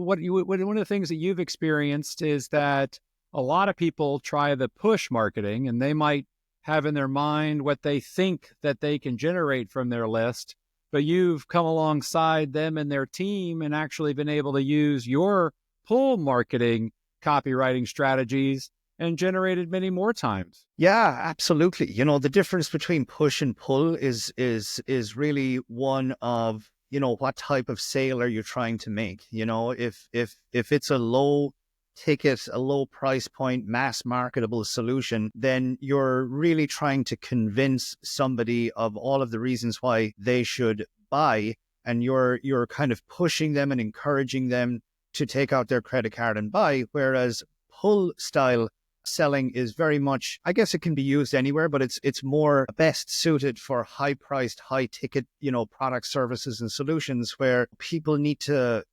one of the things that you've experienced is that a lot of people try the push marketing, and they might have in their mind what they think that they can generate from their list, but you've come alongside them and their team and actually been able to use your pull marketing copywriting strategies and generated many more times. Yeah, absolutely. The difference between push and pull is really one of, what type of sale are you trying to make? If it's a low ticket, a low price point, mass marketable solution, then you're really trying to convince somebody of all of the reasons why they should buy, and you're kind of pushing them and encouraging them to take out their credit card and buy. Whereas pull style selling is very much, I guess it can be used anywhere, but it's more best suited for high priced, high ticket, products, services and solutions where people need to,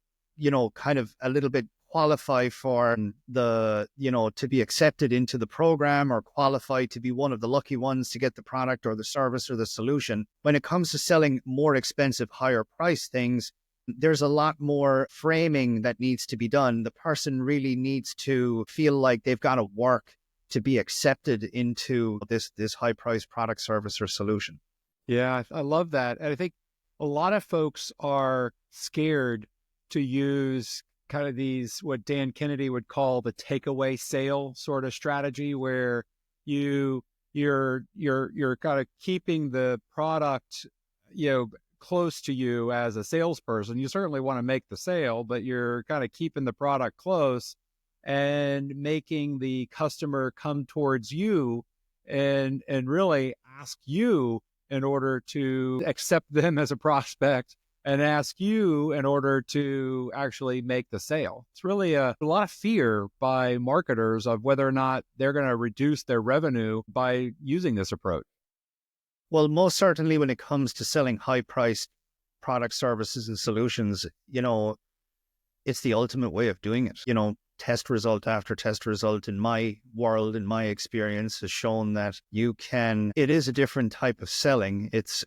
kind of a little bit qualify for to be accepted into the program, or qualify to be one of the lucky ones to get the product or the service or the solution. When it comes to selling more expensive, higher price things, there's a lot more framing that needs to be done. The person really needs to feel like they've got to work to be accepted into this high price product, service, or solution. Yeah, I love that. And I think a lot of folks are scared to use kind of these, what Dan Kennedy would call the takeaway sale sort of strategy, where you're kind of keeping the product, close to you as a salesperson. You certainly want to make the sale, but you're kind of keeping the product close and making the customer come towards you and really ask you in order to accept them as a prospect, and ask you in order to actually make the sale. It's really a lot of fear by marketers of whether or not they're going to reduce their revenue by using this approach. Well, most certainly when it comes to selling high-priced products, services, and solutions, it's the ultimate way of doing it. Test result after test result in my world, in my experience, has shown that it is a different type of selling. It's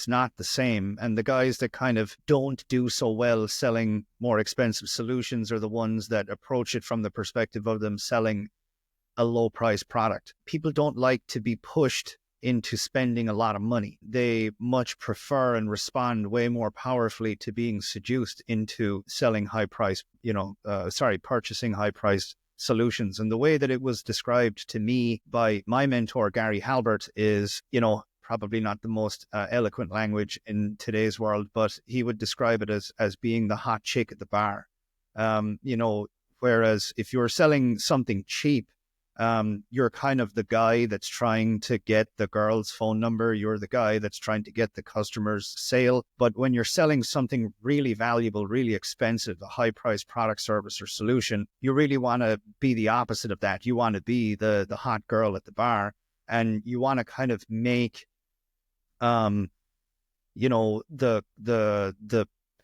not the same. And the guys that kind of don't do so well selling more expensive solutions are the ones that approach it from the perspective of them selling a low-price product. People don't like to be pushed into spending a lot of money. They much prefer and respond way more powerfully to being seduced into selling purchasing high-priced solutions. And the way that it was described to me by my mentor, Gary Halbert, is, probably not the most eloquent language in today's world, but he would describe it as being the hot chick at the bar. Whereas if you're selling something cheap, you're kind of the guy that's trying to get the girl's phone number. You're the guy that's trying to get the customer's sale. But when you're selling something really valuable, really expensive, a high price product, service, or solution, you really want to be the opposite of that. You want to be the hot girl at the bar, and you want to kind of make, the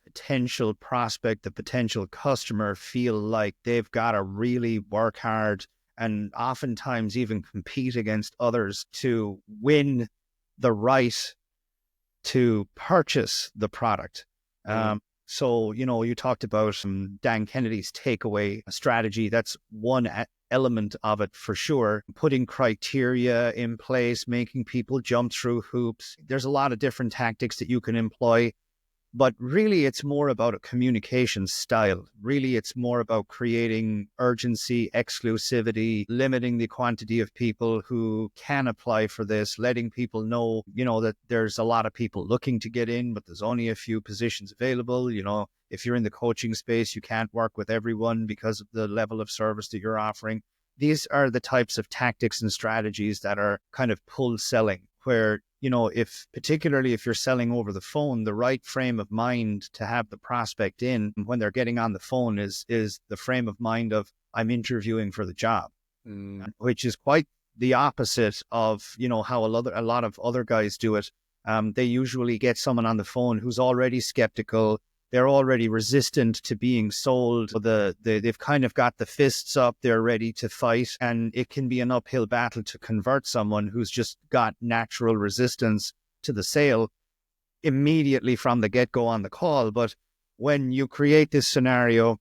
potential prospect, the potential customer feel like they've got to really work hard and oftentimes even compete against others to win the right to purchase the product. So, you talked about Dan Kennedy's takeaway strategy. That's one element of it for sure. Putting criteria in place, making people jump through hoops. There's a lot of different tactics that you can employ. But really, it's more about a communication style. Really, it's more about creating urgency, exclusivity, limiting the quantity of people who can apply for this, letting people know, that there's a lot of people looking to get in, but there's only a few positions available. If you're in the coaching space, you can't work with everyone because of the level of service that you're offering. These are the types of tactics and strategies that are kind of pull selling, where particularly if you're selling over the phone, the right frame of mind to have the prospect in when they're getting on the phone is the frame of mind of, I'm interviewing for the job, which is quite the opposite of, how a lot of other guys do it. They usually get someone on the phone who's already skeptical. They're already resistant to being sold. They've kind of got the fists up. They're ready to fight. And it can be an uphill battle to convert someone who's just got natural resistance to the sale immediately from the get-go on the call. But when you create this scenario,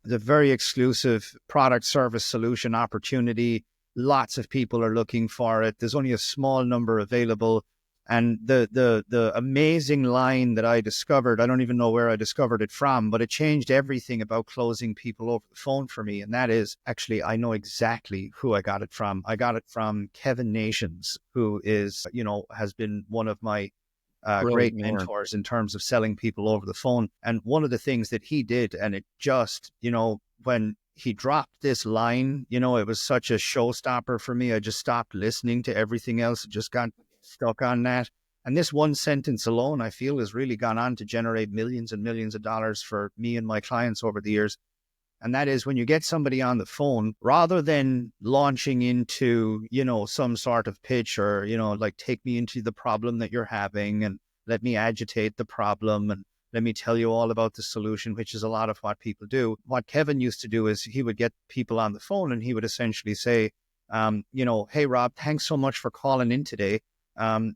the very exclusive product, service, solution opportunity, lots of people are looking for it. There's only a small number available. And the amazing line that I discovered, I don't even know where I discovered it from, but it changed everything about closing people over the phone for me. And that is, actually, I know exactly who I got it from. I got it from Kevin Nations, who is, has been one of my great Brilliant Warren. mentors in terms of selling people over the phone. And one of the things that he did, and it just, when he dropped this line, it was such a showstopper for me. I just stopped listening to everything else. Just got stuck on that. And this one sentence alone, I feel, has really gone on to generate millions and millions of dollars for me and my clients over the years. And that is, when you get somebody on the phone, rather than launching into, some sort of pitch or, like, take me into the problem that you're having and let me agitate the problem and let me tell you all about the solution, which is a lot of what people do. What Kevin used to do is he would get people on the phone and he would essentially say, hey, Rob, thanks so much for calling in today.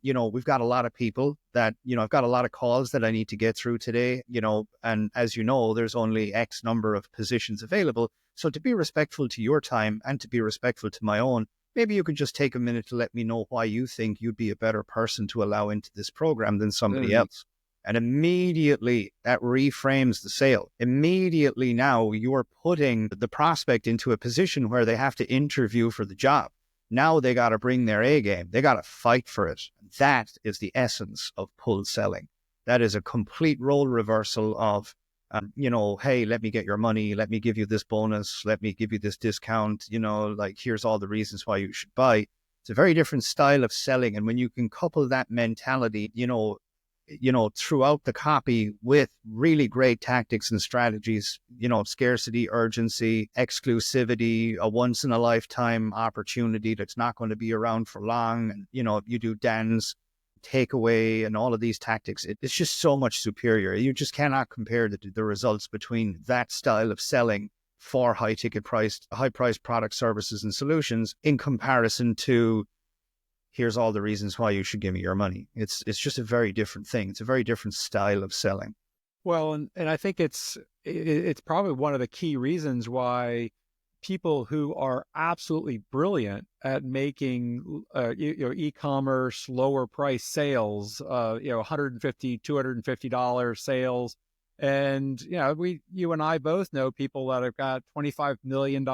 We've got a lot of people that, I've got a lot of calls that I need to get through today, and as you know, there's only X number of positions available. So to be respectful to your time and to be respectful to my own, maybe you could just take a minute to let me know why you think you'd be a better person to allow into this program than somebody else. And immediately that reframes the sale. Immediately now you're putting the prospect into a position where they have to interview for the job. Now they got to bring their A game. They got to fight for it. That is the essence of pull selling. That is a complete role reversal of, hey, let me get your money. Let me give you this bonus. Let me give you this discount. Like, here's all the reasons why you should buy. It's a very different style of selling. And when you can couple that mentality, throughout the copy with really great tactics and strategies, scarcity, urgency, exclusivity, a once in a lifetime opportunity that's not going to be around for long. And, you do Dan's takeaway and all of these tactics. It's just so much superior. You just cannot compare the results between that style of selling for high priced products, services, and solutions in comparison to, here's all the reasons why you should give me your money. It's just a very different thing. It's a very different style of selling. Well, and I think it's probably one of the key reasons why people who are absolutely brilliant at making e-commerce lower price sales, $150, $250 sales. And, you and I both know people that have got $25 million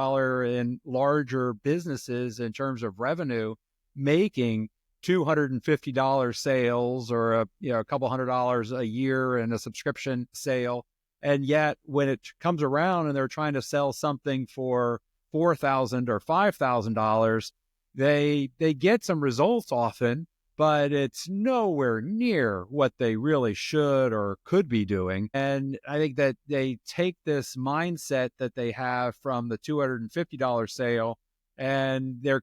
in larger businesses in terms of revenue, making $250 sales or a couple $100 a year in a subscription sale. And yet when it comes around and they're trying to sell something for $4,000 or $5,000, they get some results often, but it's nowhere near what they really should or could be doing. And I think that they take this mindset that they have from the $250 sale, and they're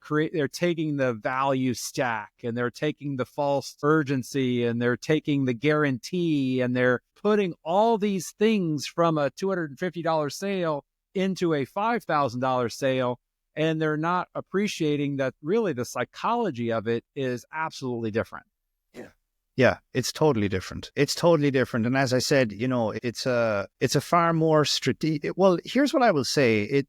taking the value stack, and they're taking the false urgency, and they're taking the guarantee, and they're putting all these things from a $250 sale into a $5,000 sale. And they're not appreciating that really the psychology of it is absolutely different. Yeah, it's totally different. It's totally different. And as I said, it's a far more strategic. Well, here's what I will say.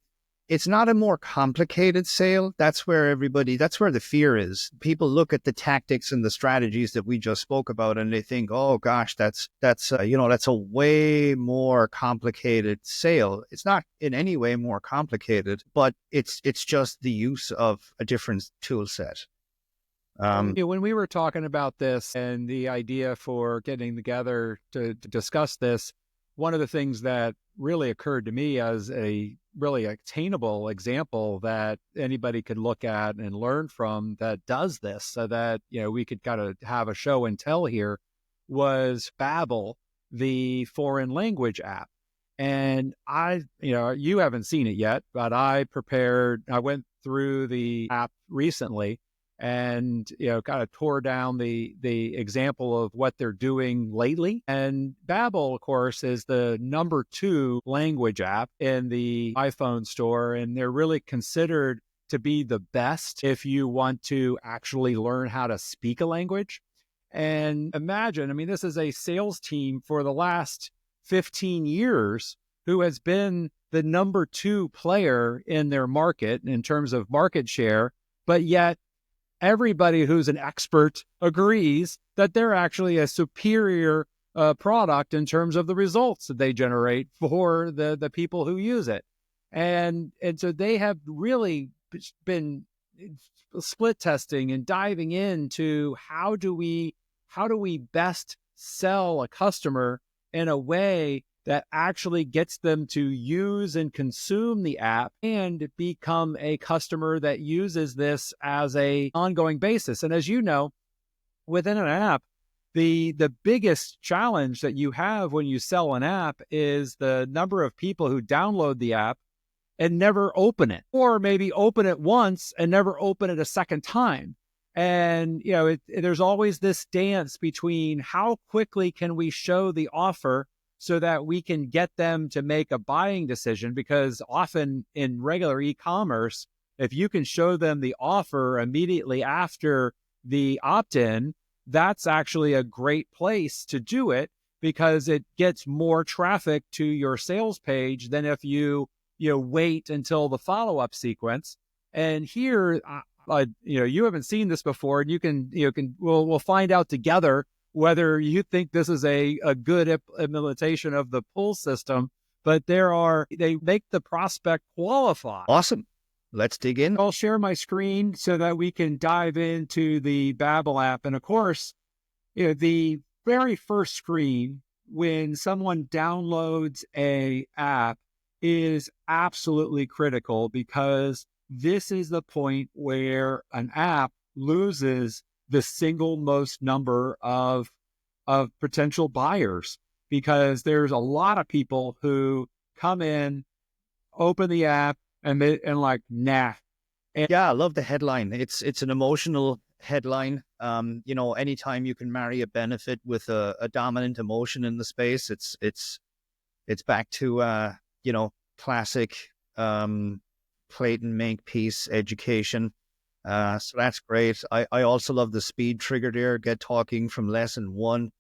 It's not a more complicated sale. That's where the fear is. People look at the tactics and the strategies that we just spoke about, and they think, oh gosh, that's a way more complicated sale. It's not in any way more complicated, but it's just the use of a different tool set. When we were talking about this and the idea for getting together to discuss this, one of the things that really occurred to me as a really attainable example that anybody could look at and learn from that does this, so that, we could kind of have a show and tell here, was Babbel, the foreign language app. And you haven't seen it yet, but I went through the app recently and, kind of tore down the example of what they're doing lately. And Babbel, of course, is the number 2 language app in the iPhone store. And they're really considered to be the best if you want to actually learn how to speak a language. And imagine, this is a sales team for the last 15 years who has been the number 2 player in their market in terms of market share, but yet everybody who's an expert agrees that they're actually a superior product in terms of the results that they generate for the people who use it. And so they have really been split testing and diving into how do we best sell a customer in a way that actually gets them to use and consume the app and become a customer that uses this as a ongoing basis. And as you know, within an app, the biggest challenge that you have when you sell an app is the number of people who download the app and never open it, or maybe open it once and never open it a second time. And, there's always this dance between how quickly can we show the offer so that we can get them to make a buying decision, because often in regular e-commerce, if you can show them the offer immediately after the opt-in, that's actually a great place to do it, because it gets more traffic to your sales page than if you wait until the follow-up sequence. And here, you haven't seen this before, and we'll find out together whether you think this is a good implementation of the pull system. But they make the prospect qualify. Awesome. Let's dig in. I'll share my screen so that we can dive into the Babbel app. And of course, the very first screen when someone downloads a app is absolutely critical, because this is the point where an app loses the single most number of potential buyers, because there's a lot of people who come in, open the app, and like, nah. And yeah, I love the headline. It's an emotional headline. Anytime you can marry a benefit with a dominant emotion in the space, it's back to classic Clayton Makepeace education. So that's great. I also love the speed trigger there. Get talking from lesson 1.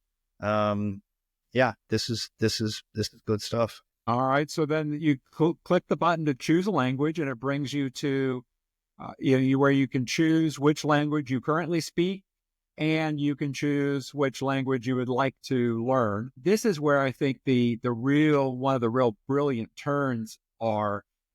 This is good stuff. All right. So then you click the button to choose a language, and it brings you to where you can choose which language you currently speak, and you can choose which language you would like to learn. This is where I think one of the real brilliant turns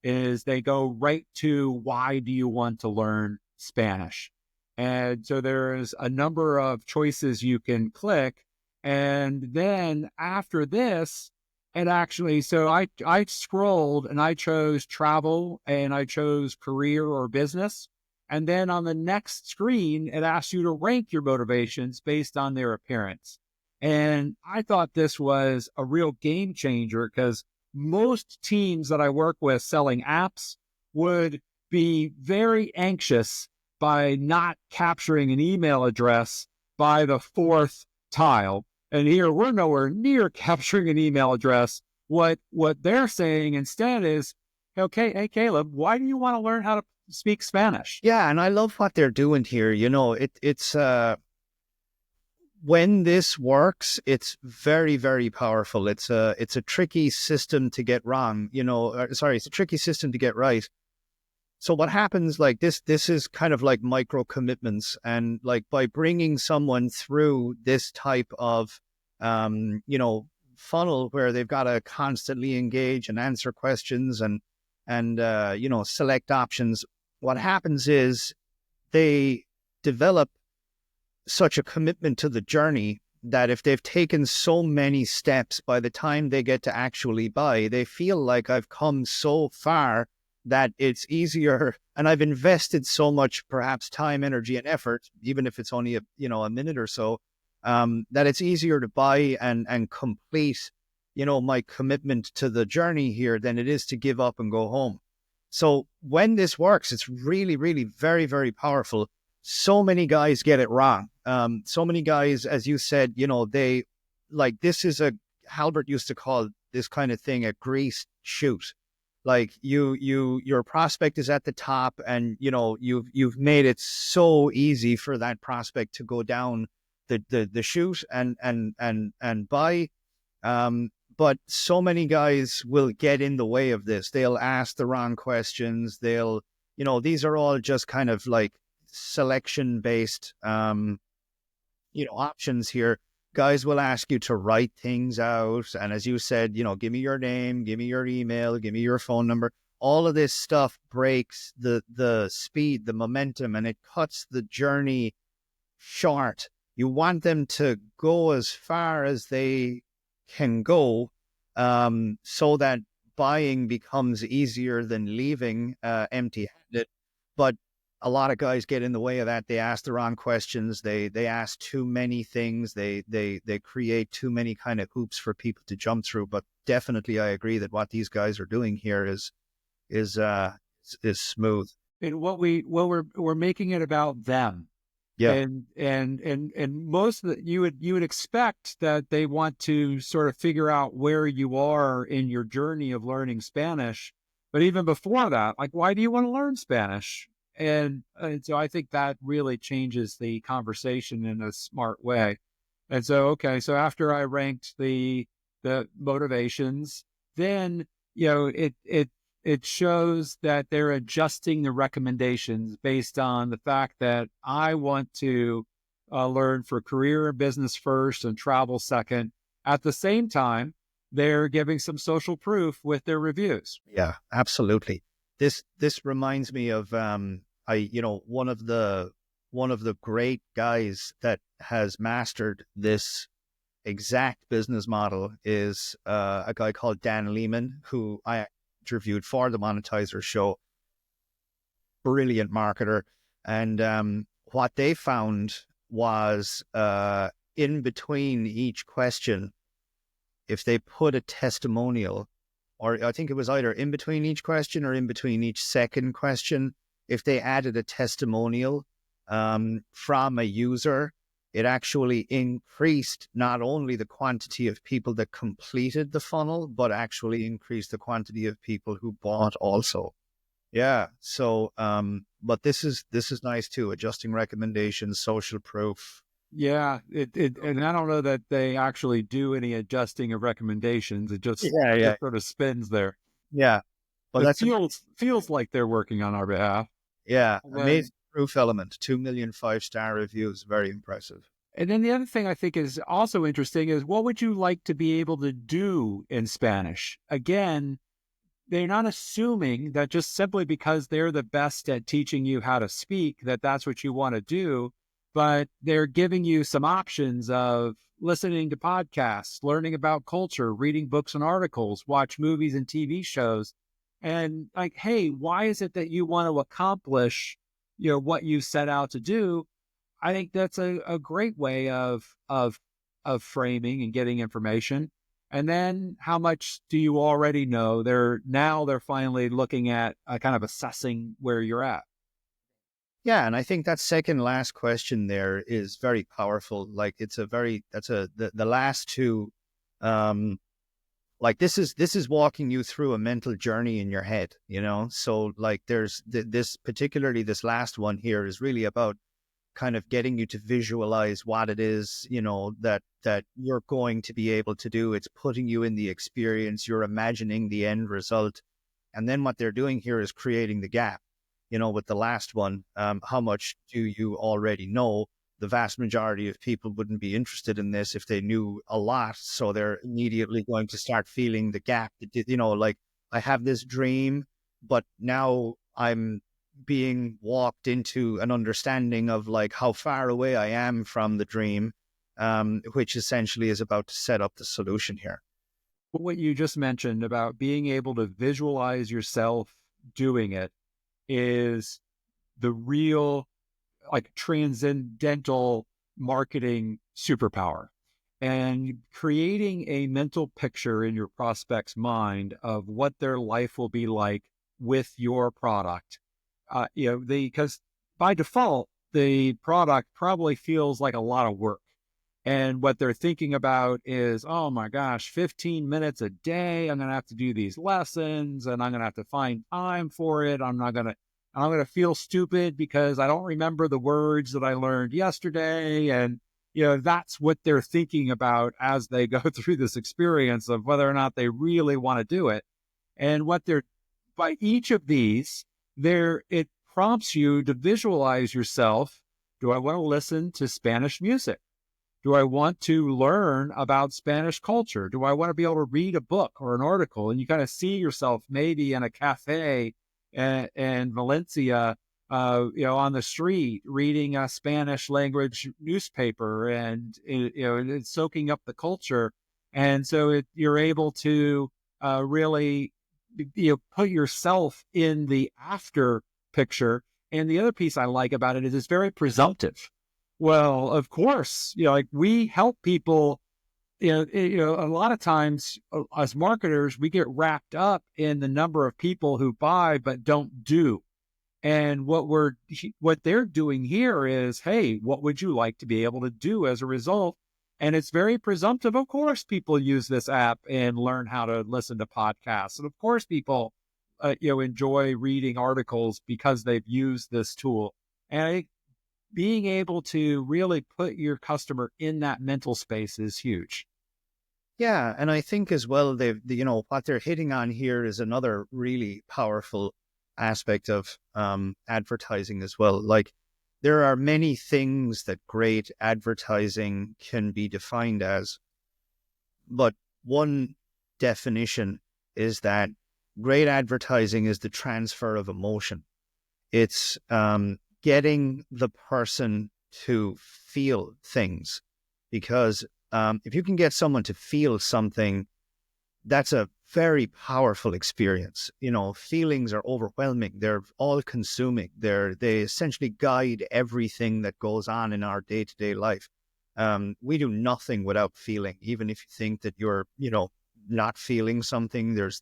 is they go right to, why do you want to learn Spanish? And so there's a number of choices you can click. And then after this, so I scrolled and I chose travel, and I chose career or business. And then on the next screen, it asks you to rank your motivations based on their appearance. And I thought this was a real game changer, because most teams that I work with selling apps would be very anxious by not capturing an email address by the 4th tile. And here we're nowhere near capturing an email address. What they're saying instead is, okay, hey, Caleb, why do you want to learn how to speak Spanish? Yeah, and I love what they're doing here. It's when this works, it's very, very powerful. It's a tricky system to get wrong. It's a tricky system to get right. So what happens, like this is kind of like micro commitments, and like by bringing someone through this type of, funnel where they've got to constantly engage and answer questions and select options. What happens is they develop such a commitment to the journey that if they've taken so many steps, by the time they get to actually buy, they feel like, I've come so far that it's easier, and I've invested so much, perhaps time, energy, and effort, even if it's only a minute or so, that it's easier to buy and complete, my commitment to the journey here than it is to give up and go home. So when this works, it's really, really very, very powerful. So many guys get it wrong. So many guys, as you said, they like, this is Halbert used to call this kind of thing a greased chute. Like your prospect is at the top, and you've made it so easy for that prospect to go down the chute and buy. but so many guys will get in the way of this. They'll ask the wrong questions. They'll, these are all just kind of like selection based, options here. Guys will ask you to write things out. And as you said, give me your name, give me your email, give me your phone number. All of this stuff breaks the speed, the momentum, and it cuts the journey short. You want them to go as far as they can go, so that buying becomes easier than leaving empty-handed. But a lot of guys get in the way of that. They ask the wrong questions. They ask too many things. They create too many kind of hoops for people to jump through. But definitely, I agree that what these guys are doing here is smooth. And we're making it about them. Yeah. And most of the, you would expect that they want to sort of figure out where you are in your journey of learning Spanish. But even before that, like, why do you want to learn Spanish? And so I think that really changes the conversation in a smart way. And so, okay, so after I ranked the motivations, then, it shows that they're adjusting the recommendations based on the fact that I want to learn for career and business first and travel second. At the same time, they're giving some social proof with their reviews. Yeah, absolutely. This reminds me of one of the great guys that has mastered this exact business model is a guy called Dan Lehman, who I interviewed for the Monetizers show. Brilliant marketer. And what they found was in between each question, if they put a testimonial, or I think it was either in between each question or in between each second question, if they added a testimonial from a user, it actually increased not only the quantity of people that completed the funnel, but actually increased the quantity of people who bought also. Yeah. So, but this is nice too. Adjusting recommendations, social proof. Yeah. And I don't know that they actually do any adjusting of recommendations. It just sort of spins there. Yeah. But it feels like they're working on our behalf. Yeah. Amazing proof element. 2 million 5-star reviews. Very impressive. And then the other thing I think is also interesting is, what would you like to be able to do in Spanish? Again, they're not assuming that just simply because they're the best at teaching you how to speak, that that's what you want to do, but they're giving you some options of listening to podcasts, learning about culture, reading books and articles, watch movies and TV shows. And like, hey, why is it that you want to accomplish, what you set out to do? I think that's a great way of framing and getting information. And then how much do you already know? They're finally looking at kind of assessing where you're at. Yeah. And I think that second last question there is very powerful. Like the last two, like this is walking you through a mental journey in your head, So like there's particularly this last one here is really about kind of getting you to visualize what it is, that you're going to be able to do. It's putting you in the experience. You're imagining the end result. And then what they're doing here is creating the gap, with the last one. How much do you already know? The vast majority of people wouldn't be interested in this if they knew a lot. So they're immediately going to start feeling the gap. Like, I have this dream, but now I'm being walked into an understanding of like how far away I am from the dream, which essentially is about to set up the solution here. What you just mentioned about being able to visualize yourself doing it is the real, like, transcendental marketing superpower. And creating a mental picture in your prospect's mind of what their life will be like with your product. Because by default, the product probably feels like a lot of work. And what they're thinking about is, oh my gosh, 15 minutes a day, I'm going to have to do these lessons and I'm going to have to find time for it. I'm going to feel stupid because I don't remember the words that I learned yesterday. And that's what they're thinking about as they go through this experience of whether or not they really want to do it. And by each of these, it prompts you to visualize yourself. Do I want to listen to Spanish music? Do I want to learn about Spanish culture? Do I want to be able to read a book or an article? And you kind of see yourself maybe in a cafe in Valencia, on the street, reading a Spanish language newspaper and, and soaking up the culture. And so you're able to really, put yourself in the after picture. And the other piece I like about it is it's very presumptive. Well, of course, like we help people, a lot of times as marketers, we get wrapped up in the number of people who buy but don't do. And what they're doing here is, hey, what would you like to be able to do as a result? And it's very presumptive. Of course, people use this app and learn how to listen to podcasts. And of course, people, enjoy reading articles because they've used this tool. And being able to really put your customer in that mental space is huge. Yeah, and I think as well, what they're hitting on here is another really powerful aspect of advertising as well. Like, there are many things that great advertising can be defined as, but one definition is that great advertising is the transfer of emotion. It's getting the person to feel things, because if you can get someone to feel something, that's a very powerful experience. Feelings are overwhelming. They're all consuming. They essentially guide everything that goes on in our day-to-day life. We do nothing without feeling. Even if you think that you're, not feeling something, there's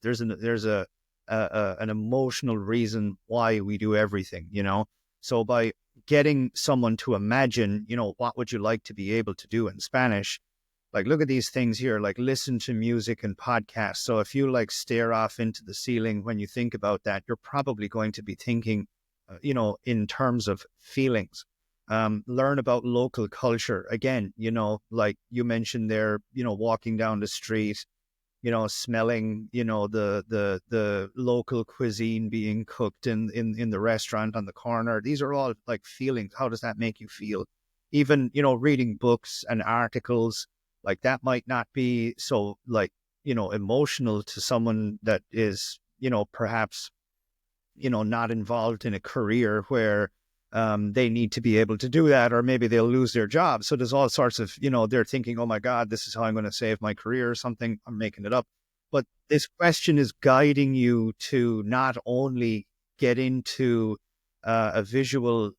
an emotional reason why we do everything, So by getting someone to imagine, what would you like to be able to do in Spanish? Like, look at these things here, like listen to music and podcasts. So if you stare off into the ceiling when you think about that, you're probably going to be thinking, in terms of feelings. Learn about local culture. Again, like you mentioned there, walking down the street, smelling, the local cuisine being cooked in the restaurant on the corner. These are all like feelings. How does that make you feel? Even, reading books and articles, like that might not be so emotional to someone that is, perhaps, not involved in a career where they need to be able to do that, or maybe they'll lose their job. So there's all sorts of, they're thinking, oh my God, this is how I'm going to save my career or something. I'm making it up. But this question is guiding you to not only get into a visual,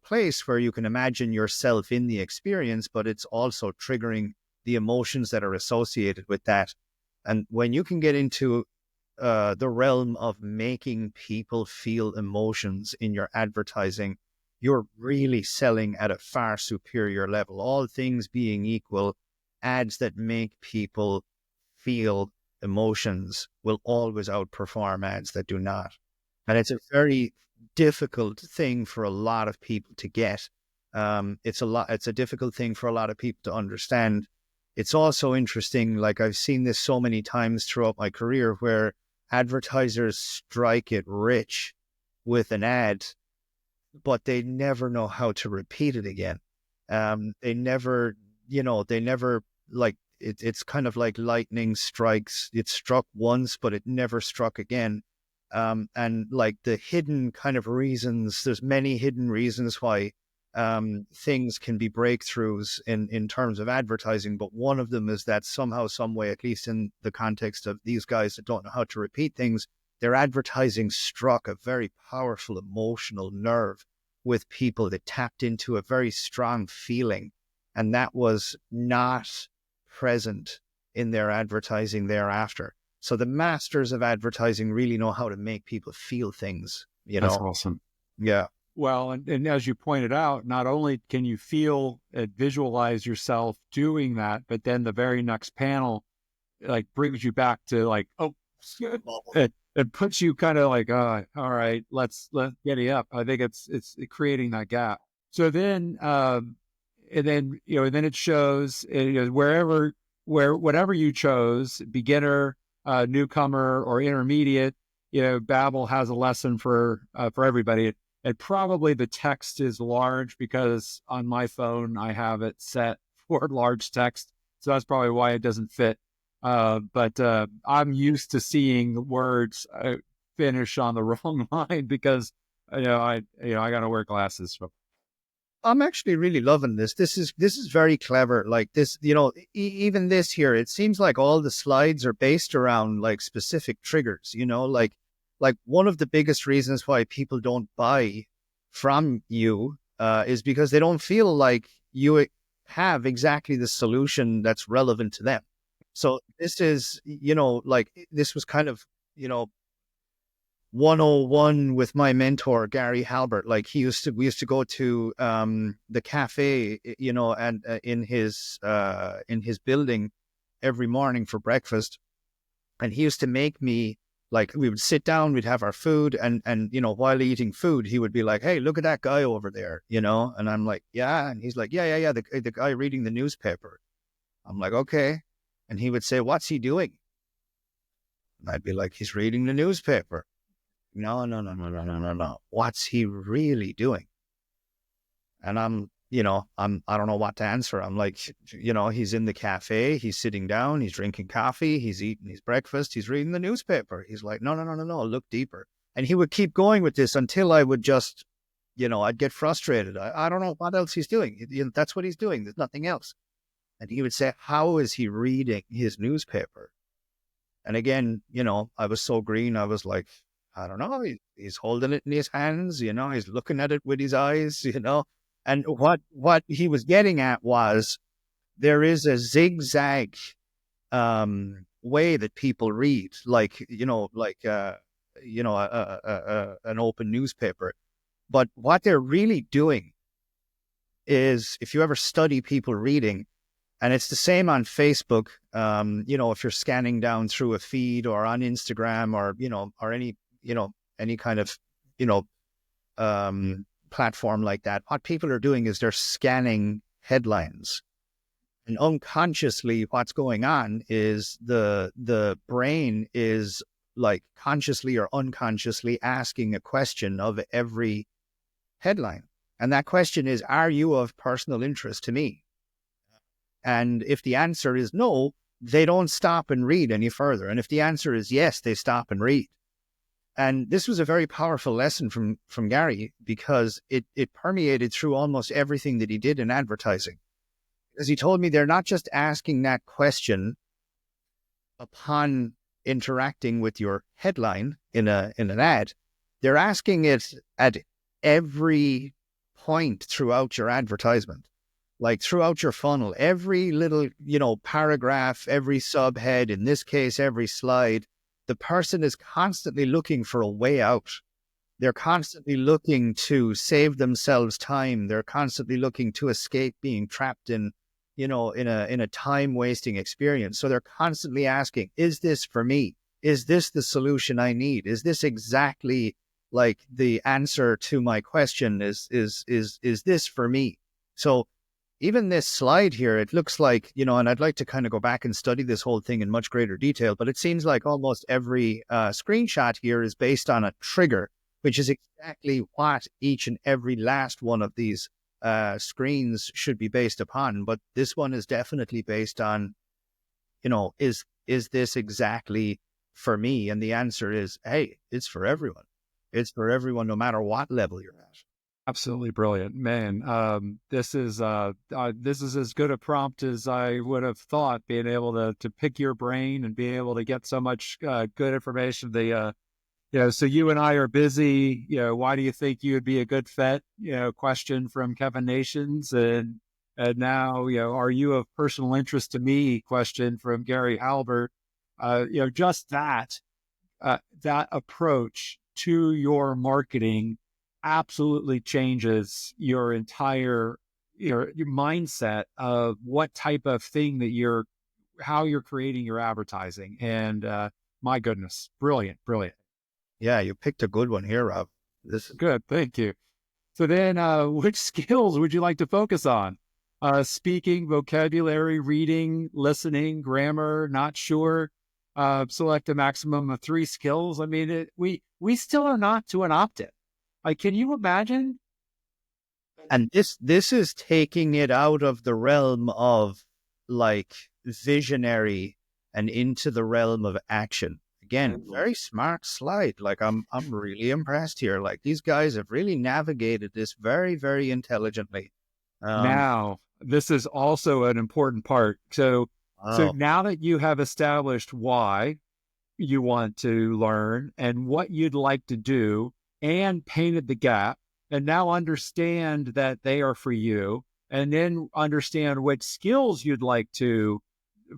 place where you can imagine yourself in the experience, but it's also triggering the emotions that are associated with that. And when you can get into the realm of making people feel emotions in your advertising, you're really selling at a far superior level. All things being equal, ads that make people feel emotions will always outperform ads that do not. And it's a very difficult thing for a lot of people to get. It's a difficult thing for a lot of people to understand. It's also interesting, like I've seen this so many times throughout my career, where advertisers strike it rich with an ad, but they never know how to repeat it again. They never, like, it's kind of like lightning strikes. It struck once, but it never struck again. And like the hidden kind of reasons, there's many hidden reasons why things can be breakthroughs in terms of advertising. But one of them is that somehow, some way, at least in the context of these guys that don't know how to repeat things, their advertising struck a very powerful emotional nerve with people that tapped into a very strong feeling. And that was not present in their advertising thereafter. So the masters of advertising really know how to make people feel things, That's awesome. Yeah. Well, and as you pointed out, not only can you feel and visualize yourself doing that, but then the very next panel like brings you back to like, oh, it puts you kind of like, all right, let's get it up. I think it's creating that gap. So then and then, and then it shows, whatever you chose, beginner, newcomer, or intermediate, Babbel has a lesson for everybody. And probably the text is large because on my phone I have it set for large text, so that's probably why it doesn't fit. But I'm used to seeing words finish on the wrong line because I got to wear glasses. So. I'm actually really loving this. This is very clever. Like this, even this here, it seems like all the slides are based around like specific triggers, like one of the biggest reasons why people don't buy from you is because they don't feel like you have exactly the solution that's relevant to them. So this is, like this was kind of, 101 with my mentor Gary Halbert. Like we used to go to the cafe, and in his building every morning for breakfast, and he used to make me, like, we would sit down, we'd have our food, and while eating food he would be like, hey, look at that guy over there, and I'm like, yeah, and he's like, yeah, the guy reading the newspaper. I'm like, okay. And he would say, what's he doing? And I'd be like, he's reading the newspaper. No. What's he really doing? And I don't know what to answer. I'm like, he's in the cafe, he's sitting down, he's drinking coffee, he's eating his breakfast, he's reading the newspaper. He's like, no, look deeper. And he would keep going with this until I would just, I'd get frustrated. I don't know what else he's doing. That's what he's doing. There's nothing else. And he would say, how is he reading his newspaper? And again, I was so green. I was like, I don't know. He's holding it in his hands, he's looking at it with his eyes, And what he was getting at was there is a zigzag way that people read, like, an open newspaper. But what they're really doing is, if you ever study people reading, and it's the same on Facebook, if you're scanning down through a feed, or on Instagram, or, or any kind of, platform like that, what people are doing is they're scanning headlines. And unconsciously, what's going on is the brain is, like, consciously or unconsciously asking a question of every headline. And that question is, are you of personal interest to me? And if the answer is no, they don't stop and read any further. And if the answer is yes, they stop and read. And this was a very powerful lesson from Gary, because it permeated through almost everything that he did in advertising. As he told me, they're not just asking that question upon interacting with your headline in an ad. They're asking it at every point throughout your advertisement, like throughout your funnel, every little, paragraph, every subhead, in this case, every slide. The person is constantly looking for a way out. They're constantly looking to save themselves time. They're constantly looking to escape being trapped in a time wasting experience. So they're constantly asking, is this for me? Is this the solution I need? Is this exactly like the answer to my question? Is this for me? So even this slide here, it looks like, and I'd like to kind of go back and study this whole thing in much greater detail, but it seems like almost every screenshot here is based on a trigger, which is exactly what each and every last one of these screens should be based upon. But this one is definitely based on, is this exactly for me? And the answer is, hey, it's for everyone. It's for everyone, no matter what level you're at. Absolutely brilliant, man. This is as good a prompt as I would have thought. Being able to pick your brain and be able to get so much good information. So you and I are busy. Why do you think you would be a good fit? Question from Kevin Nations, and now, are you of personal interest to me? Question from Gary Halbert. Just that approach to your marketing absolutely changes your entire your mindset of what type of thing that how you're creating your advertising. And my goodness, brilliant. Yeah, you picked a good one here, Rob. This is Good, thank you. So then, which skills would you like to focus on? speaking, vocabulary, reading, listening, grammar, not sure. Select a maximum of 3 skills. I mean, we still are not to an opt-in. Like, can you imagine? And this is taking it out of the realm of like visionary and into the realm of action. Again, very smart slide. Like I'm really impressed here. Like these guys have really navigated this very, very intelligently. Um, Now, this is also an important part. So oh, now that you have established why you want to learn and what you'd like to do and painted the gap, and now understand that they are for you, and then understand which skills you'd like to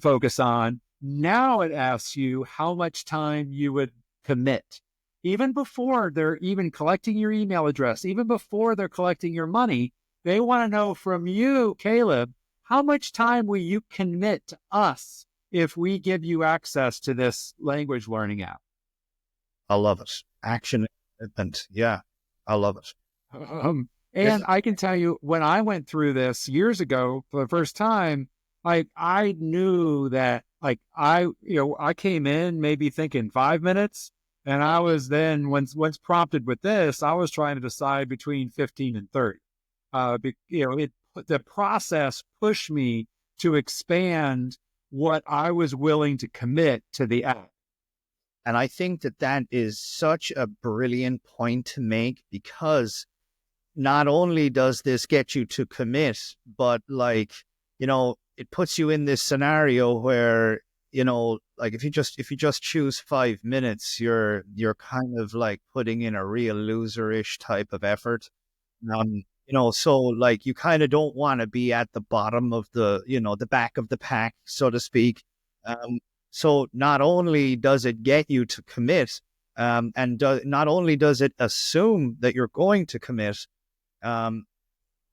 focus on. Now it asks you how much time you would commit. Even before they're even collecting your email address, even before they're collecting your money, they want to know from you, Caleb, how much time will you commit to us if we give you access to this language learning app? I love it. Action commitment. Yeah, I love it. And This, I can tell you, when I went through this years ago for the first time, like I knew that, like I came in maybe thinking 5 minutes, and I was then once prompted with this, I was trying to decide between 15 and 30. The process pushed me to expand what I was willing to commit to the app. and I think that that is such a brilliant point to make because not only does this get you to commit, but like, it puts you in this scenario where, like if you just choose 5 minutes, you're kind of like putting in a real loserish type of effort. So like you kind of don't want to be at the bottom of the back of the pack, so to speak. Um, so not only does it get you to commit, not only does it assume that you're going to commit, um,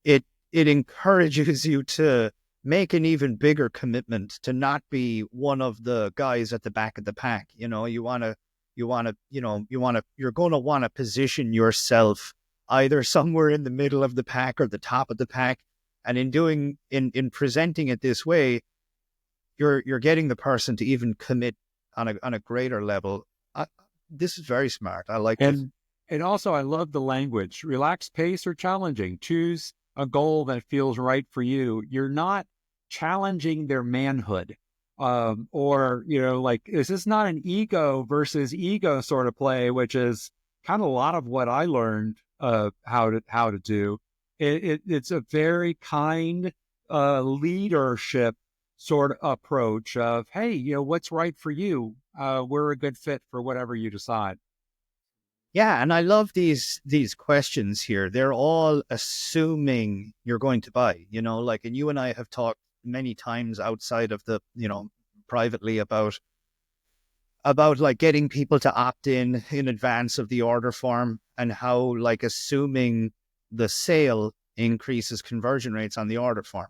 it encourages you to make an even bigger commitment to not be one of the guys at the back of the pack. You're going to want to position yourself either somewhere in the middle of the pack or the top of the pack. And in presenting it this way, you're getting the person to even commit on a greater level. This is very smart. I like this. And also, I love the language: relaxed pace or challenging. Choose a goal that feels right for you. You're not challenging their manhood. Or, like, this is not an ego versus ego sort of play, which is kind of a lot of what I learned how to do. It's a very kind leadership sort of approach of, hey, what's right for you? We're a good fit for whatever you decide. Yeah, and I love these questions here. They're all assuming you're going to buy, like, and you and I have talked many times outside of privately about like getting people to opt in advance of the order form and how like assuming the sale increases conversion rates on the order form.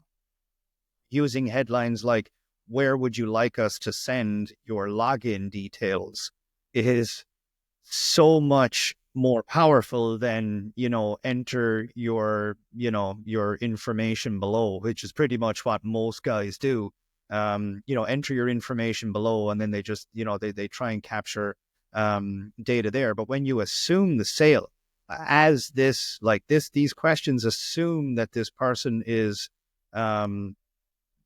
Using headlines like, where would you like us to send your login details, is so much more powerful than, enter your information below, which is pretty much what most guys do. Enter your information below, and then they just, they try and capture data there. But when you assume the sale, as these questions assume that this person is,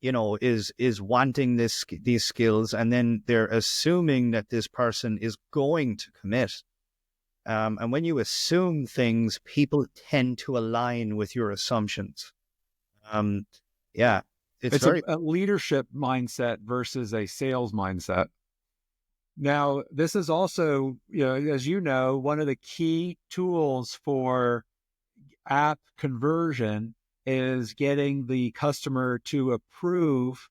is wanting these skills, and then they're assuming that this person is going to commit. And when you assume things, people tend to align with your assumptions. Yeah, it's It's very a leadership mindset versus a sales mindset. Now, this is also, as you know, one of the key tools for app conversion is getting the customer to approve,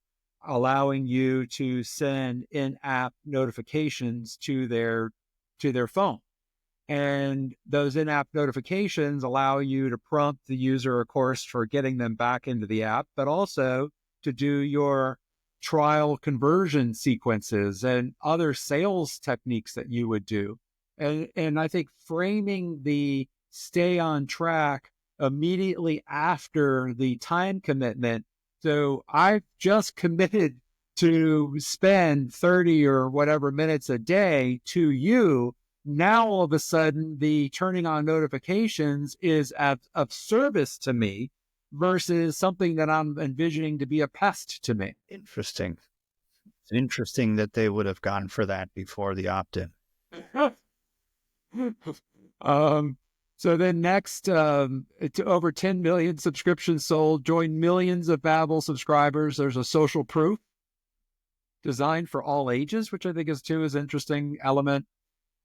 allowing you to send in-app notifications to their phone. And those in-app notifications allow you to prompt the user, of course, for getting them back into the app, but also to do your trial conversion sequences and other sales techniques that you would do. And I think framing the stay on track immediately after the time commitment So I've just committed to spend 30 or whatever minutes a day to you. Now, all of a sudden, the turning on notifications is of service to me versus something that I'm envisioning to be a pest to me. Interesting. It's interesting that they would have gone for that before the opt-in. So then next, to over 10 million subscriptions sold, join millions of Babbel subscribers. There's a social proof designed for all ages, which I think is too is interesting element.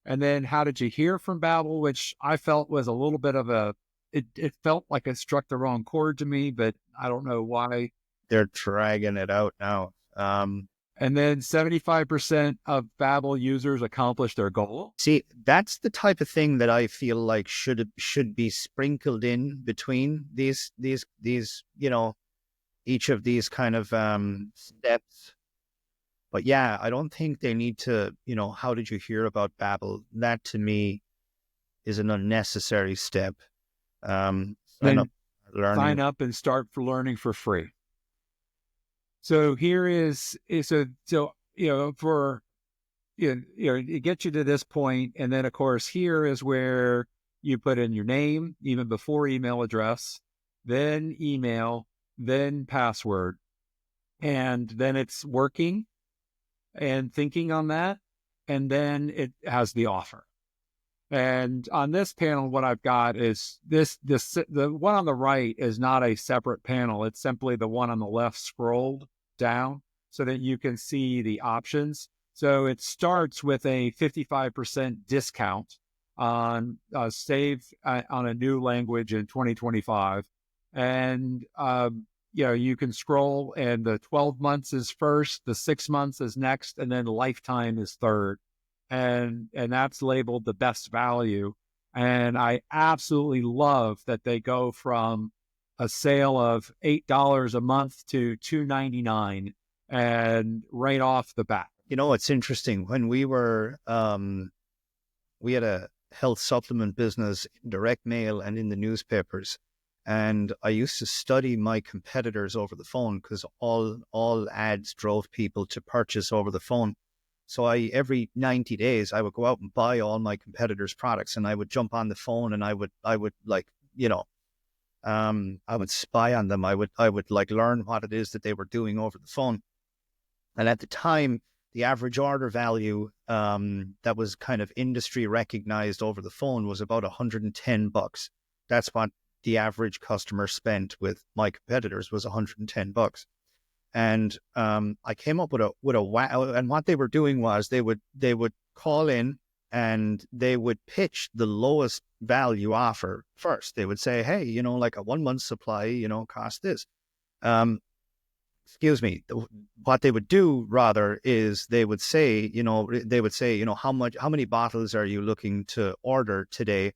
And then how did you hear from Babbel, which I felt was a little bit of it felt like it struck the wrong chord to me, but I don't know why. They're dragging it out now. And then 75% of Babbel users accomplish their goal. See, that's the type of thing that I feel like should be sprinkled in between these each of these kind of steps. But yeah, I don't think they need to, how did you hear about Babbel? That to me is an unnecessary step. Sign up and start for learning for free. So here is so for it gets you to this point, and then of course here is where you put in your name even before email address, then email, then password, and then it's working and thinking on that, and then it has the offer. And on this panel, what I've got is the one on the right is not a separate panel. It's simply the one on the left scrolled down so that you can see the options. So it starts with a 55% discount on save on a new language in 2025. And, you can scroll, and the 12 months is first, the 6 months is next, and then lifetime is third. And that's labeled the best value. And I absolutely love that they go from a sale of $8 a month to $2.99 and right off the bat. It's interesting. When we were, we had a health supplement business, direct mail and in the newspapers. And I used to study my competitors over the phone because all ads drove people to purchase over the phone. So every 90 days, I would go out and buy all my competitors' products, and I would jump on the phone and I would spy on them. I would like learn what it is that they were doing over the phone. And at the time, the average order value that was kind of industry recognized over the phone was about $110. That's what the average customer spent with my competitors, was $110. And I came up with a and what they were doing was they would call in and they would pitch the lowest value offer first. They would say, hey, like a 1 month supply, cost this. What they would do rather is they would say, how many bottles are you looking to order today?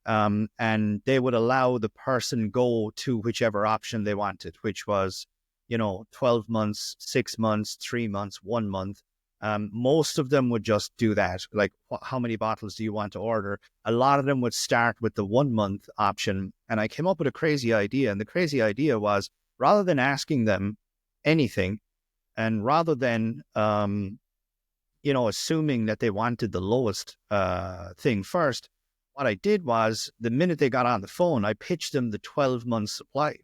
And they would allow the person go to whichever option they wanted, which was 12 months, 6 months, 3 months, 1 month. Most of them would just do that. Like, how many bottles do you want to order? A lot of them would start with the 1 month option. And I came up with a crazy idea. And the crazy idea was, rather than asking them anything, and rather than, assuming that they wanted the lowest thing first, what I did was, the minute they got on the phone, I pitched them the 12-month supply.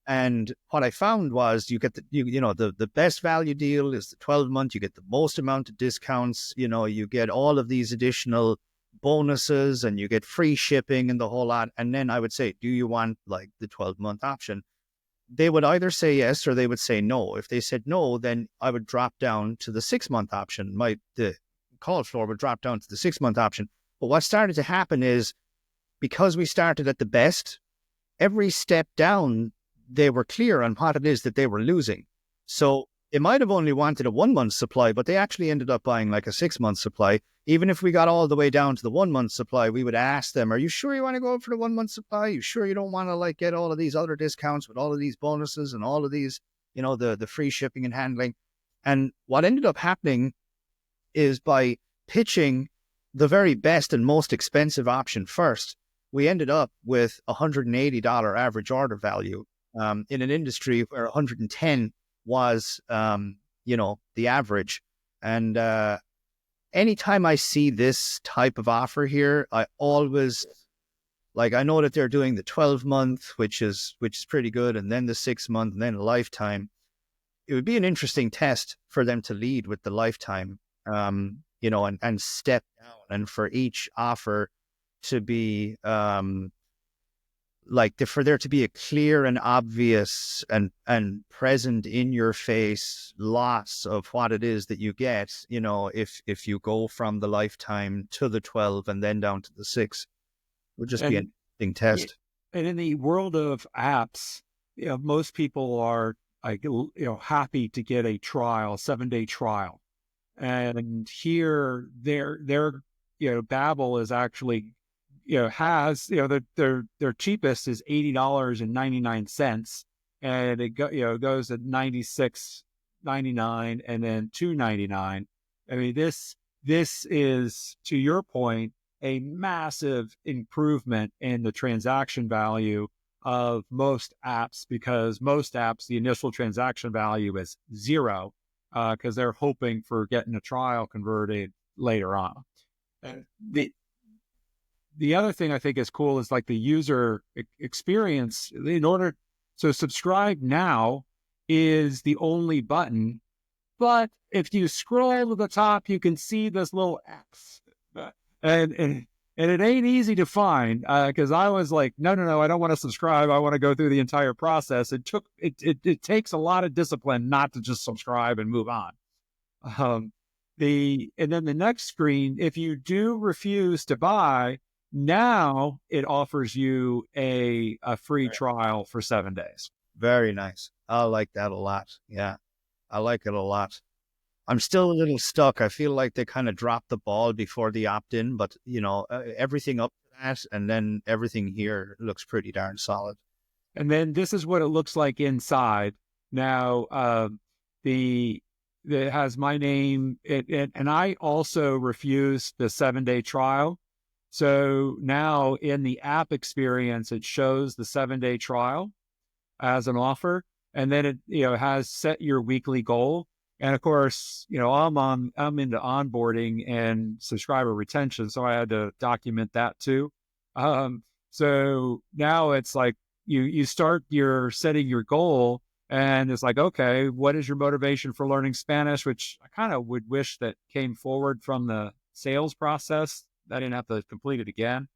And what I found was, you get the best value deal is the 12-month. You get the most amount of discounts. You get all of these additional bonuses, and you get free shipping and the whole lot. And then I would say, do you want like the 12-month option? They would either say yes or they would say no. If they said no, then I would drop down to the 6-month option. The call floor would drop down to the 6-month option. But what started to happen is, because we started at the best, every step down, they were clear on what it is that they were losing. So they might have only wanted a 1 month supply, but they actually ended up buying like a 6-month supply. Even if we got all the way down to the 1 month supply, we would ask them, are you sure you want to go for the 1 month supply? Are you sure you don't want to like get all of these other discounts with all of these bonuses and all of these, the free shipping and handling? And what ended up happening is, by pitching the very best and most expensive option first, we ended up with $180 average order value. in an industry where 110 was, the average. And anytime I see this type of offer here, I always I know that they're doing the 12-month, which is pretty good, and then the 6-month, and then a lifetime. It would be an interesting test for them to lead with the lifetime, and step down, and for each offer to be for there to be a clear and obvious and present in your face loss of what it is that you get, if you go from the lifetime to the 12 and then down to the 6. Would just be an interesting test. And in the world of apps, most people are happy to get a trial, 7-day trial. And here their Babbel is actually, has, their cheapest is $80.99. And it goes at $96.99 and then $2.99. I mean, this is, to your point, a massive improvement in the transaction value of most apps, because most apps, the initial transaction value is zero, because they're hoping for getting a trial converted later on. And the other thing I think is cool is the user experience. So subscribe now is the only button, but if you scroll to the top, you can see this little X. And it ain't easy to find, because I was like, no, I don't want to subscribe. I want to go through the entire process. It takes a lot of discipline not to just subscribe and move on. And then the next screen, if you do refuse to buy, now it offers you a free trial for 7 days. Very nice. I like that a lot. Yeah, I like it a lot. I'm still a little stuck. I feel like they kind of dropped the ball before the opt-in, but everything up to that, and then everything here looks pretty darn solid. And then this is what it looks like inside. Now, it has my name, and I also refused the 7-day trial. So now in the app experience, it shows the 7-day trial as an offer, and then it has set your weekly goal. And of course, I'm into onboarding and subscriber retention, so I had to document that too. So now it's like you start setting your goal, and it's like, okay, what is your motivation for learning Spanish? Which I kind of would wish that came forward from the sales process. I didn't have to complete it again.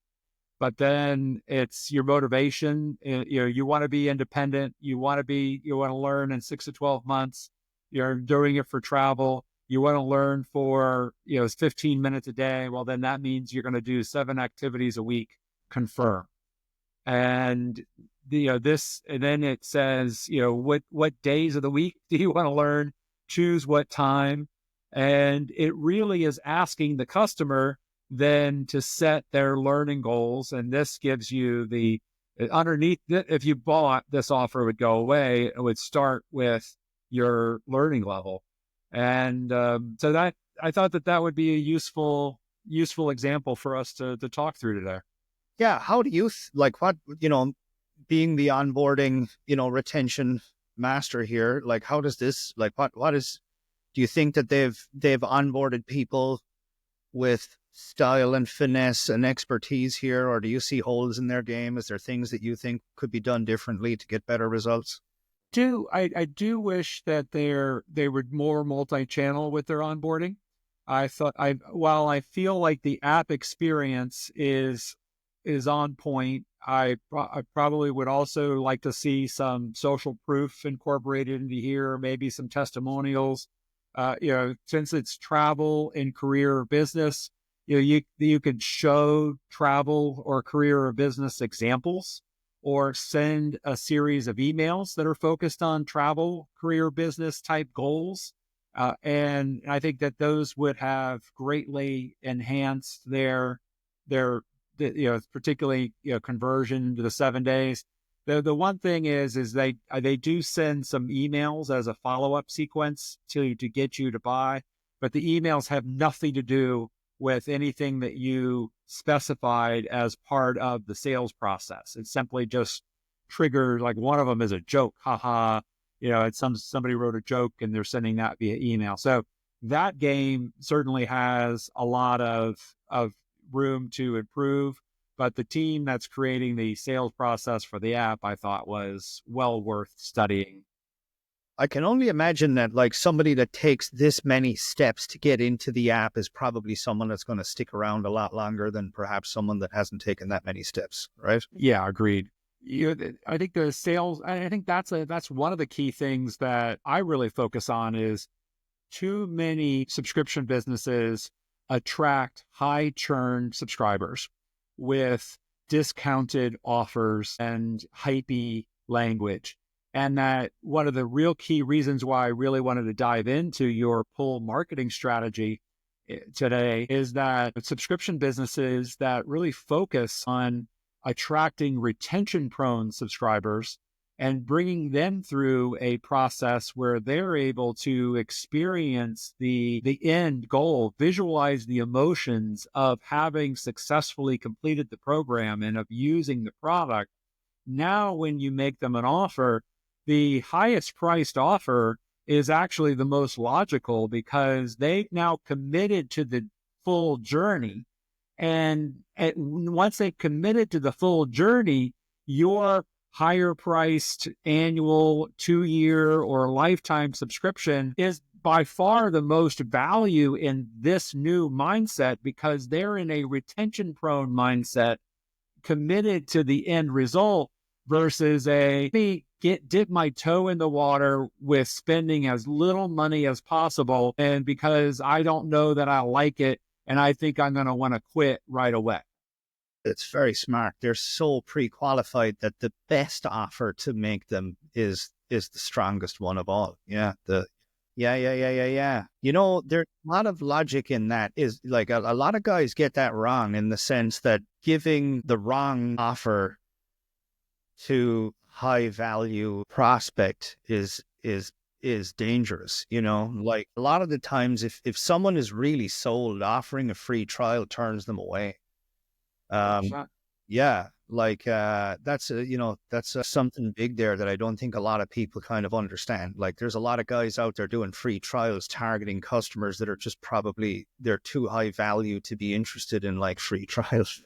But then it's your motivation. You want to be independent. You want to learn in 6 to 12 months. You're doing it for travel. You want to learn for 15 minutes a day. Well, then that means you're going to do 7 activities a week. Confirm. And this, and then it says what days of the week do you want to learn? Choose what time, and it really is asking the customer then to set their learning goals. And this gives you underneath it, if you bought, this offer would go away. It would start with your learning level. And so that, I thought that would be a useful example for us to talk through today. Yeah. How do you, being the onboarding, retention master here, how does this, do you think that they've onboarded people with style and finesse and expertise here, or do you see holes in their game? Is there things that you think could be done differently to get better results? I do wish that they were more multi-channel with their onboarding. While I feel like the app experience is on point, I probably would also like to see some social proof incorporated into here, maybe some testimonials. Since it's travel and career or business, you could show travel or career or business examples, or send a series of emails that are focused on travel, career, business type goals. And I think that those would have greatly enhanced their particularly, conversion to the 7 days. The one thing is they do send some emails as a follow-up sequence to get you to buy, but the emails have nothing to do with anything that you specified as part of the sales process. It's simply just trigger, like one of them is a joke, haha, it's somebody wrote a joke and they're sending that via email. So that game certainly has a lot of room to improve. But the team that's creating the sales process for the app, I thought was well worth studying. I can only imagine that like somebody that takes this many steps to get into the app is probably someone that's going to stick around a lot longer than perhaps someone that hasn't taken that many steps, right? Yeah, agreed. I think the sales, I think that's one of the key things that I really focus on is too many subscription businesses attract high churn subscribers with discounted offers and hypey language. And that one of the real key reasons why I really wanted to dive into your pull marketing strategy today is that subscription businesses that really focus on attracting retention prone subscribers and bringing them through a process where they're able to experience the end goal, visualize the emotions of having successfully completed the program and of using the product. Now, when you make them an offer, the highest priced offer is actually the most logical because they've now committed to the full journey. And once they've committed to the full journey, your higher priced annual 2-year or lifetime subscription is by far the most value in this new mindset because they're in a retention prone mindset, committed to the end result versus dip my toe in the water with spending as little money as possible. And because I don't know that I like it and I think I'm going to want to quit right away. It's very smart. They're so pre-qualified that the best offer to make them is the strongest one of all. Yeah. Yeah. There's a lot of logic in that. Is like a lot of guys get that wrong in the sense that giving the wrong offer to high value prospect is dangerous. Like a lot of the times if someone is really sold, offering a free trial turns them away. Yeah, like that's something big there that I don't think a lot of people kind of understand. Like there's a lot of guys out there doing free trials targeting customers that are just probably they're too high value to be interested in like free trials.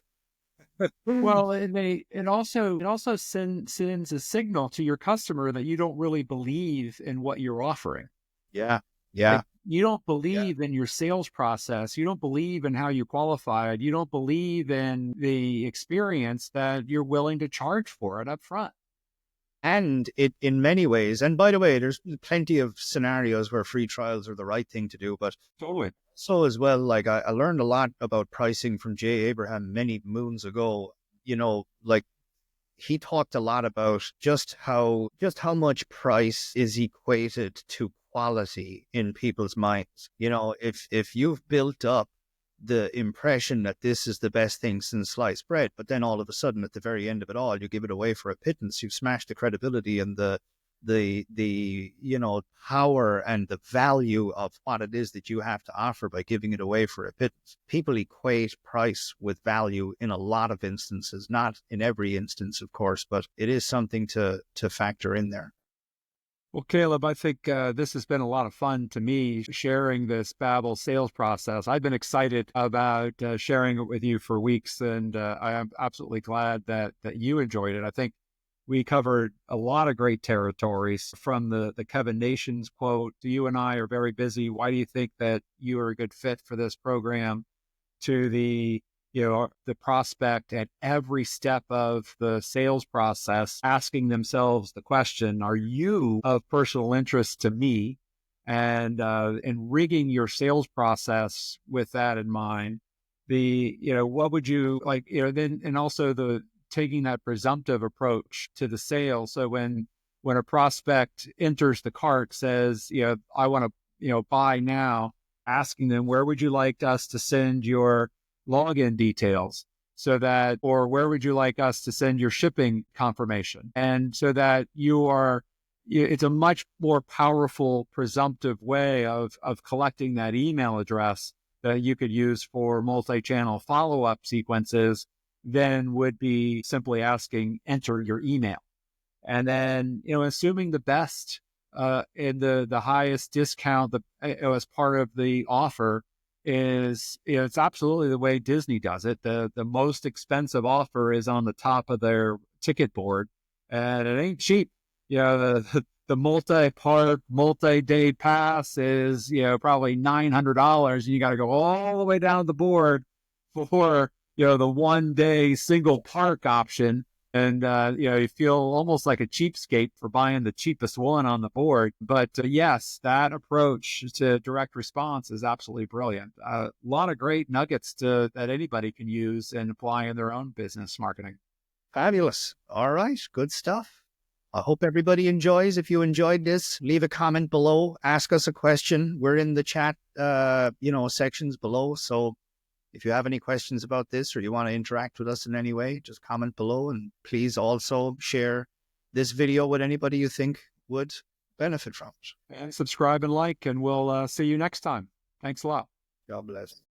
Well, and it also sends a signal to your customer that you don't really believe in what you're offering. Yeah. Like, you don't believe in your sales process. You don't believe in how you qualified. You don't believe in the experience that you're willing to charge for it up front. And it, in many ways, and by the way, there's plenty of scenarios where free trials are the right thing to do, but totally. So as well, like I learned a lot about pricing from Jay Abraham many moons ago. Like he talked a lot about just how much price is equated to quality in people's minds. If you've built up the impression that this is the best thing since sliced bread, but then all of a sudden at the very end of it all, you give it away for a pittance, you've smashed the credibility and the power and the value of what it is that you have to offer by giving it away for a pittance. People equate price with value in a lot of instances, not in every instance, of course, but it is something to factor in there. Well, Caleb, I think this has been a lot of fun to me sharing this Babbel sales process. I've been excited about sharing it with you for weeks, and I am absolutely glad that you enjoyed it. I think we covered a lot of great territories from the Kevin Nations quote to you and I are very busy. Why do you think that you are a good fit for this program? To the prospect at every step of the sales process, asking themselves the question, are you of personal interest to me? And rigging your sales process with that in mind. What would you like, then, and also taking that presumptive approach to the sale. So when a prospect enters the cart, says, I want to, buy now, asking them, where would you like us to send your login details or where would you like us to send your shipping confirmation? And so that it's a much more powerful presumptive way of collecting that email address that you could use for multi-channel follow-up sequences than would be simply asking, enter your email. And then, assuming the best in the highest discount as part of the offer is, it's absolutely the way Disney does it. The most expensive offer is on the top of their ticket board, and it ain't cheap. The multi-part, multi-day pass is, probably $900, and you got to go all the way down the board for, the 1 day single park option. And, you feel almost like a cheapskate for buying the cheapest one on the board. But yes, that approach to direct response is absolutely brilliant. A lot of great nuggets that anybody can use and apply in their own business marketing. Fabulous. All right. Good stuff. I hope everybody enjoys. If you enjoyed this, leave a comment below. Ask us a question. We're in the chat, sections below. So if you have any questions about this or you want to interact with us in any way, just comment below. And please also share this video with anybody you think would benefit from it. And subscribe and like, and we'll see you next time. Thanks a lot. God bless.